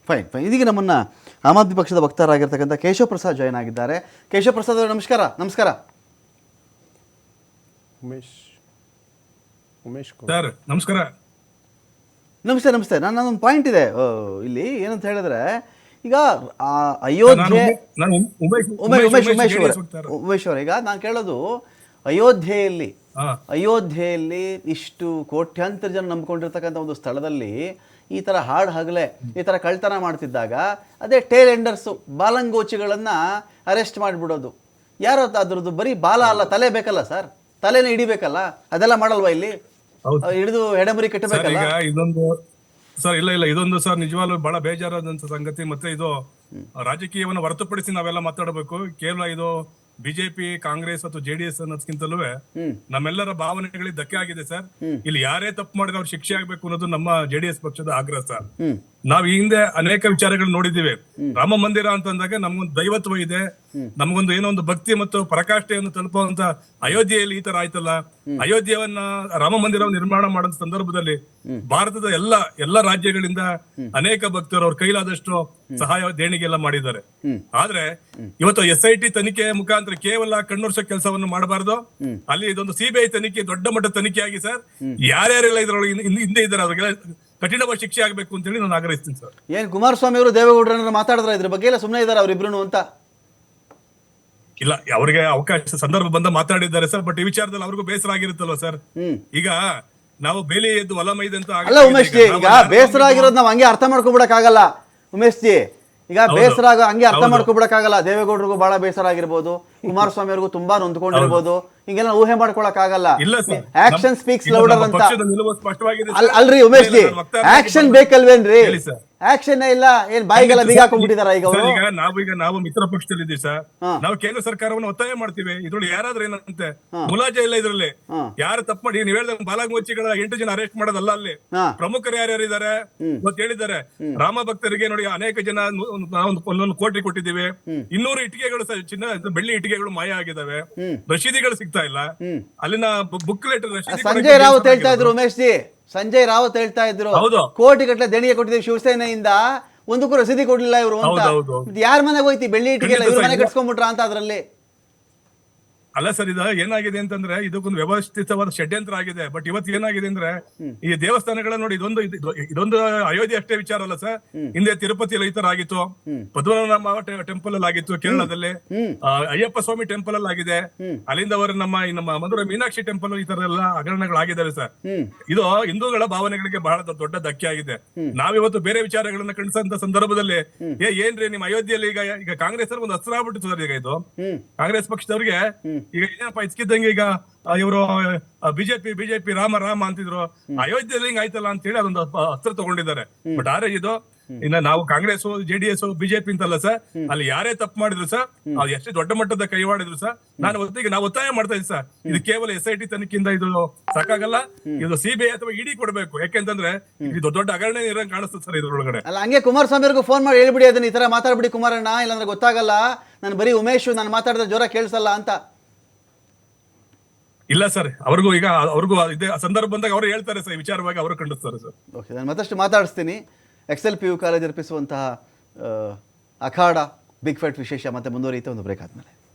Fine fine. ಇದೀಗ ನಮ್ಮನ್ನು ಆಮ್ ಆದ್ಮಿ ಪಕ್ಷದ ವಕ್ತಾರರಾಗಿರ್ತಕ್ಕಂಥ ಕೇಶವ ಪ್ರಸಾದ್ ಜಾಯ್ನ್ ಆಗಿದ್ದಾರೆ. ಕೇಶವ ಪ್ರಸಾದ್ ಅವರು ನಮಸ್ಕಾರ. ನಮಸ್ಕಾರ ಉಮೇಶ್ ಸರ್. ನಮಸ್ಕಾರ. ನಮಸ್ತೆ ನಮಸ್ತೆ. ನಾನೊಂದು ಪಾಯಿಂಟ್ ಇದೆ ಇಲ್ಲಿ ಏನಂತ ಹೇಳಿದ್ರೆ, ಈಗ ಅಯೋಧ್ಯೆ ಉಮೇಶ್ ಅವರ ಈಗ ನಾನು ಕೇಳೋದು, ಅಯೋಧ್ಯೆಯಲ್ಲಿ ಇಷ್ಟು ಕೋಟ್ಯಾಂತರ ಜನ ನಂಬ್ಕೊಂಡಿರ್ತಕ್ಕಂಥ ಒಂದು ಸ್ಥಳದಲ್ಲಿ ಈ ಥರ ಹಾಡು ಹಗಲೇ ಈ ಥರ ಕಳ್ತನ ಮಾಡ್ತಿದ್ದಾಗ ಅದೇ ಟೇಲ್ ಎಂಡರ್ಸು ಬಾಲಂಗೋಚಿಗಳನ್ನು ಅರೆಸ್ಟ್ ಮಾಡಿಬಿಡೋದು. ಯಾರೋ ಅದ್ರದ್ದು ಬರೀ ಬಾಲ ಅಲ್ಲ, ತಲೆ ಬೇಕಲ್ಲ ಸರ್, ತಲೆನೇ ಹಿಡಿಬೇಕಲ್ಲ, ಅದೆಲ್ಲ ಮಾಡಲ್ವಾ ಇಲ್ಲಿ? ಹಿಡಿದು ಎಡೆಮುರಿ ಕಟ್ಟಬೇಕಲ್ಲ ಇದೊಂದು ಸರ್. ಇಲ್ಲ ಇದೊಂದು ಸರ್ ನಿಜವಾಗ್ಲೂ ಬಹಳ ಬೇಜಾರಾದಂತ ಸಂಗತಿ. ಮತ್ತೆ ಇದು ರಾಜಕೀಯವನ್ನು ಹೊರತುಪಡಿಸಿ ನಾವೆಲ್ಲ ಮಾತಾಡಬೇಕು. ಕೇವಲ ಇದು ಬಿಜೆಪಿ, ಕಾಂಗ್ರೆಸ್ ಅಥವಾ ಜೆಡಿಎಸ್ ಅನ್ನೋದಕ್ಕಿಂತಲೂ ನಮ್ಮೆಲ್ಲರ ಭಾವನೆಗಳಿಗೆ ಧಕ್ಕೆ ಆಗಿದೆ ಸರ್. ಇಲ್ಲಿ ಯಾರೇ ತಪ್ಪು ಮಾಡಿದ್ರೆ ಅವ್ರು ಶಿಕ್ಷೆ ಆಗ್ಬೇಕು ಅನ್ನೋದು ನಮ್ಮ ಜೆಡಿಎಸ್ ಪಕ್ಷದ ಆಗ್ರಹ ಸರ್. ನಾವ್ ಈ ಹಿಂದೆ ಅನೇಕ ವಿಚಾರಗಳು ನೋಡಿದ್ದೀವಿ. ರಾಮ ಮಂದಿರ ಅಂತಂದಾಗ ನಮ್ಗೊಂದು ದೈವತ್ವ ಇದೆ, ನಮಗೊಂದು ಏನೋ ಒಂದು ಭಕ್ತಿ ಮತ್ತು ಪರಾಕಾಷ್ಠೆಯನ್ನು ತಲುಪುವಂತ ಅಯೋಧ್ಯೆಯಲ್ಲಿ ಈ ತರ ಆಯ್ತಲ್ಲ. ಅಯೋಧ್ಯೆಯನ್ನ ರಾಮ ಮಂದಿರ ನಿರ್ಮಾಣ ಮಾಡೋ ಸಂದರ್ಭದಲ್ಲಿ ಭಾರತದ ಎಲ್ಲ ರಾಜ್ಯಗಳಿಂದ ಅನೇಕ ಭಕ್ತರು ಅವ್ರ ಕೈಲಾದಷ್ಟು ಸಹಾಯ ದೇಣಿಗೆ ಎಲ್ಲ ಮಾಡಿದ್ದಾರೆ. ಆದ್ರೆ ಇವತ್ತು SIT ತನಿಖೆ ಮುಖಾಂತರ ಕೇವಲ ಕಣ್ಣೊರ್ಸೋ ಕೆಲಸವನ್ನು ಮಾಡಬಾರ್ದು. ಅಲ್ಲಿ ಇದೊಂದು CBI ತನಿಖೆ, ದೊಡ್ಡ ಮಟ್ಟ ತನಿಖೆ ಆಗಿ ಸರ್, ಯಾರ್ಯಾರೆಲ್ಲ ಇದ್ರೊಳಗೆ ಹಿಂದೆ ಇದ್ದಾರೆ ಅವ್ರಿಗೆಲ್ಲ ಕಠಿಣವಾದ ಶಿಕ್ಷೆ ಆಗ್ಬೇಕು ಅಂತ ಹೇಳಿ ನಾನು ಆಗ್ರಹಿಸ್ತೀನಿ ಸರ್. ಏನ್ ಕುಮಾರಸ್ವಾಮಿ ಅವರು ದೇವೇಗೌಡರನ್ನ ಮಾತಾಡಿದ್ರ ಇದ್ರ ಬಗ್ಗೆ ಎಲ್ಲ ಸುಮ್ಮನೆ ಇದ್ದಾರೆ ಅವ್ರಿಬ್ರು ಅಂತ? ಇಲ್ಲ, ಅವರಿಗೆ ಅವಕಾಶ ಸಂದರ್ಭ ಬಂದ ಮಾತಾಡಿದ್ದಾರೆ ಸರ್. ಬಟ್ ಈ ವಿಚಾರದಲ್ಲಿ ಅವ್ರಿಗೂ ಬೇಸರ ಆಗಿರುತ್ತಲ್ವ ಸರ್. ಈಗ ನಾವು ಬೇಲಿ ಎದ್ದು ಹೊಲ ಮೈದ್ ಅಂತ ಅಲ್ಲ ಉಮೇಶ್ ಜಿ, ಈಗ ಬೇಸರ ಆಗಿರೋದು ನಾವು ಹಂಗೆ ಅರ್ಥ ಮಾಡ್ಕೊಬಿಡಕ್ ಆಗಲ್ಲ ಉಮೇಶ್ ಜಿ. ಈಗ ಬೇಸರ ಹಂಗೆ ಅರ್ಥ ಮಾಡ್ಕೊಬಿಡಕ್ ಆಗಲ್ಲ. ದೇವೇಗೌಡರಿಗೂ ಬಹಳ ಬೇಸರ ಆಗಿರ್ಬೋದು, ಕುಮಾರಸ್ವಾಮಿ ಅವ್ರಿಗೂ ತುಂಬಾ ನೊಂದ್ಕೊಂಡಿರ್ಬೋದು, ಹಿಂಗೆಲ್ಲ ಊಹೆ ಮಾಡ್ಕೊಳಕ್ ಆಗಲ್ಲ. ಆಕ್ಷನ್ ಸ್ಪೀಕ್ಸ್ ಲೌಡರ್ ಅಂತ ಅಲ್ರಿ ಉಮೇಶ್ ಜಿ, ಆಕ್ಷನ್ ಬೇಕಲ್ವೇನ್ರಿ? ಆಕ್ಷನ್ ಇಲ್ಲ, ಏನ್ ಬಾಯಿಗೆಲ್ಲ ಬೀಗ ಹಾಕೊಂಡ್ಬಿಟ್ಟಿದಾರ ಈಗ ಅವರು? ನಾವು ಮಿತ್ರ ಪಕ್ಷದಲ್ಲಿ ಸರ್, ನಾವು ಕೇಂದ್ರ ಸರ್ಕಾರವನ್ನು ಒತ್ತಾಯ ಮಾಡ್ತೀವಿ. ಇದ್ರೊಳಗೆ ಯಾರಾದ್ರೂ ಏನಂತೆ ಮುಲಾಜೆ ಇಲ್ಲ ಇದ್ರಲ್ಲಿ. ಯಾರು ತಪ್ಪು ಮಾಡಿ ನೀವ್ ಹೇಳಿದ ಬಾಲಗೋಚಿಗಳ 8 ಜನ ಅರೆಸ್ಟ್ ಮಾಡೋದಲ್ಲ, ಅಲ್ಲಿ ಪ್ರಮುಖರು ಯಾರ್ಯಾರಿದ್ದಾರೆ ಇವತ್ತು ಹೇಳಿದ್ದಾರೆ. ರಾಮ ಭಕ್ತರಿಗೆ ನೋಡಿ ಅನೇಕ ಜನ ಒಂದೊಂದು ಕೋಟಿ ಕೊಟ್ಟಿದ್ದೀವಿ. 200 ಇಟ್ಟಿಗೆಗಳು ಚಿನ್ನ ಬೆಳ್ಳಿ ಇಟ್ಟಿಗೆಗಳು ಮಾಯ ಆಗಿದಾವೆ, ರಶೀದಿಗಳು ಸಿಗ್ತಾ ಇಲ್ಲ. ಅಲ್ಲಿನ ಬುಕ್ಲೆಟ್ ಸಂಜಯ್ ರಾವತ್ ಹೇಳ್ತಾ ಇದ್ರು ಉಮೇಶ್ ಜಿ, ಸಂಜಯ್ ರಾವತ್ ಹೇಳ್ತಾ ಇದ್ರು ಕೋಟಿ ಗಟ್ಟಲೆ ದೇಣಿಗೆ ಕೊಟ್ಟಿದ್ದೀವಿ ಶಿವಸೇನೆಯಿಂದ, ಒಂದಕ್ಕೂ ರಸೀದಿ ಕೊಡ್ಲಿಲ್ಲ ಇವರು ಅಂತ. ಯಾರ ಮನೆಗೆ ಹೋಯ್ತಿ ಬೆಳ್ಳಿ ಇಟ್ಟಿಗೆ? ಇವ್ರ ಮನೆ ಕಟ್ಸ್ಕೊಂಡ್ಬಿಟ್ರ ಅಂತ ಅದ್ರಲ್ಲಿ? ಅಲ್ಲ ಸರ್, ಇದು ಏನಾಗಿದೆ ಅಂತಂದ್ರೆ ಇದಕ್ಕೊಂದು ವ್ಯವಸ್ಥಿತವಾದ ಷಡ್ಯಂತ್ರ ಆಗಿದೆ. ಬಟ್ ಇವತ್ತು ಏನಾಗಿದೆ ಅಂದ್ರೆ ಈ ದೇವಸ್ಥಾನಗಳ ನೋಡಿ, ಇದೊಂದು ಅಯೋಧ್ಯೆ ಅಷ್ಟೇ ವಿಚಾರ ಅಲ್ಲ ಸರ್. ಹಿಂದೆ ತಿರುಪತಿಯಲ್ಲಿ ಈ ತರ ಆಗಿತ್ತು, ಪದ್ಮನಾಭ ಟೆಂಪಲ್ ಅಲ್ಲಿ ಆಗಿತ್ತು, ಕೇರಳದಲ್ಲಿ ಅಯ್ಯಪ್ಪ ಸ್ವಾಮಿ ಟೆಂಪಲ್ ಅಲ್ಲಿ ಆಗಿದೆ, ಅಲ್ಲಿಂದ ಅವರು ನಮ್ಮ ಮಧುರ ಮೀನಾಕ್ಷಿ ಟೆಂಪಲ್ ಈ ತರ ಎಲ್ಲ ಹಗರಣಗಳಾಗಿದ್ದಾವೆ ಸರ್. ಇದು ಹಿಂದೂಗಳ ಭಾವನೆಗಳಿಗೆ ಬಹಳ ದೊಡ್ಡ ಧಕ್ಕೆ ಆಗಿದೆ. ನಾವಿವತ್ತು ಬೇರೆ ವಿಚಾರಗಳನ್ನ ಖಂಡಿಸಂತ ಸಂದರ್ಭದಲ್ಲಿ ಏನ್ರಿ ನಿಮ್ಮ ಅಯೋಧ್ಯೆಯಲ್ಲಿ ಈಗ ಕಾಂಗ್ರೆಸ್ ಒಂದು ಅಸ್ತ್ರ ಆಗ್ಬಿಟ್ಟು ಸರ್. ಈಗ ಇದು ಕಾಂಗ್ರೆಸ್ ಪಕ್ಷದವ್ರಿಗೆ ಈಗ ಏನಪ್ಪ ಇದ್ಕಿದ್ದಂಗೆ ಈಗ ಇವರು ಬಿಜೆಪಿ ರಾಮ ಅಂತಿದ್ರು, ಅಯೋಧ್ಯೆಯಲ್ಲಿ ಹಿಂಗ್ ಆಯ್ತಲ್ಲ ಅಂತ ಹೇಳಿ ಅದೊಂದು ಅಸ್ತ್ರ ತಗೊಂಡಿದ್ದಾರೆ. ಬಟ್ ಆದ್ರೆ ಇದು ಇನ್ನ ನಾವು ಕಾಂಗ್ರೆಸ್, JDS, ಬಿಜೆಪಿ ಅಂತಲ್ಲ ಸರ್, ಅಲ್ಲಿ ಯಾರೇ ತಪ್ಪು ಮಾಡಿದ್ರು ಸರ್, ಅದು ಎಷ್ಟೇ ದೊಡ್ಡ ಮಟ್ಟದ ಕೈವಾಡಿದ್ರು ಸರ್, ನಾವು ಒತ್ತಾಯ ಮಾಡ್ತಾ ಇದ್ದೀವಿ ಸರ್. ಇದು ಕೇವಲ SIT ತನಿಖೆಯಿಂದ ಇದು ಸಾಕಾಗಲ್ಲ, ಇದು CBI ಅಥವಾ ED ಕೊಡ್ಬೇಕು. ಯಾಕೆಂತಂದ್ರೆ ಇದು ದೊಡ್ಡ ಹಗರಣ ಇರಂಗ್ ಕಾಣಿಸ್ತದೆ ಸರ್ ಇದ್ರೊಳಗಡೆ. ಅಲ್ಲ ಹಂಗೆ ಕುಮಾರಸ್ವಾಮಿ ಅವ್ರಿಗೂ ಫೋನ್ ಮಾಡಿ ಹೇಳ್ಬಿಡಿ, ಅದನ್ನ ಈ ತರ ಮಾತಾಡ್ಬಿಡಿ ಕುಮಾರಣ್ಣ, ಇಲ್ಲಾಂದ್ರೆ ಗೊತ್ತಾಗಲ್ಲ, ನಾನು ಬರೀ ಉಮೇಶ್ ನಾನು ಮಾತಾಡಿದ್ರೆ ಜೋರ ಕೇಳಿಸಲ್ಲ ಅಂತ. ಇಲ್ಲ ಸರ್, ಅವ್ರಿಗೂ ಇದೇ ಸಂದರ್ಭ ಬಂದಾಗ ಅವರು ಹೇಳ್ತಾರೆ ಸರ್, ವಿಚಾರವಾಗಿ ಅವರು ಖಂಡಿಸ್ತಾರೆ ಸರ್. ಓಕೆ, ನಾನು ಮತ್ತಷ್ಟು ಮಾತಾಡಿಸ್ತೀನಿ. XLPU ಕಾಲೇಜ್ ಅರ್ಪಿಸುವಂತಹ ಅಖಾಡ ಬಿಗ್ ಫೈಟ್ ವಿಶೇಷ ಮತ್ತೆ ಮುಂದುವರಿಯುತ್ತೆ ಒಂದು ಬ್ರೇಕ್ ಆದ್ಮೇಲೆ.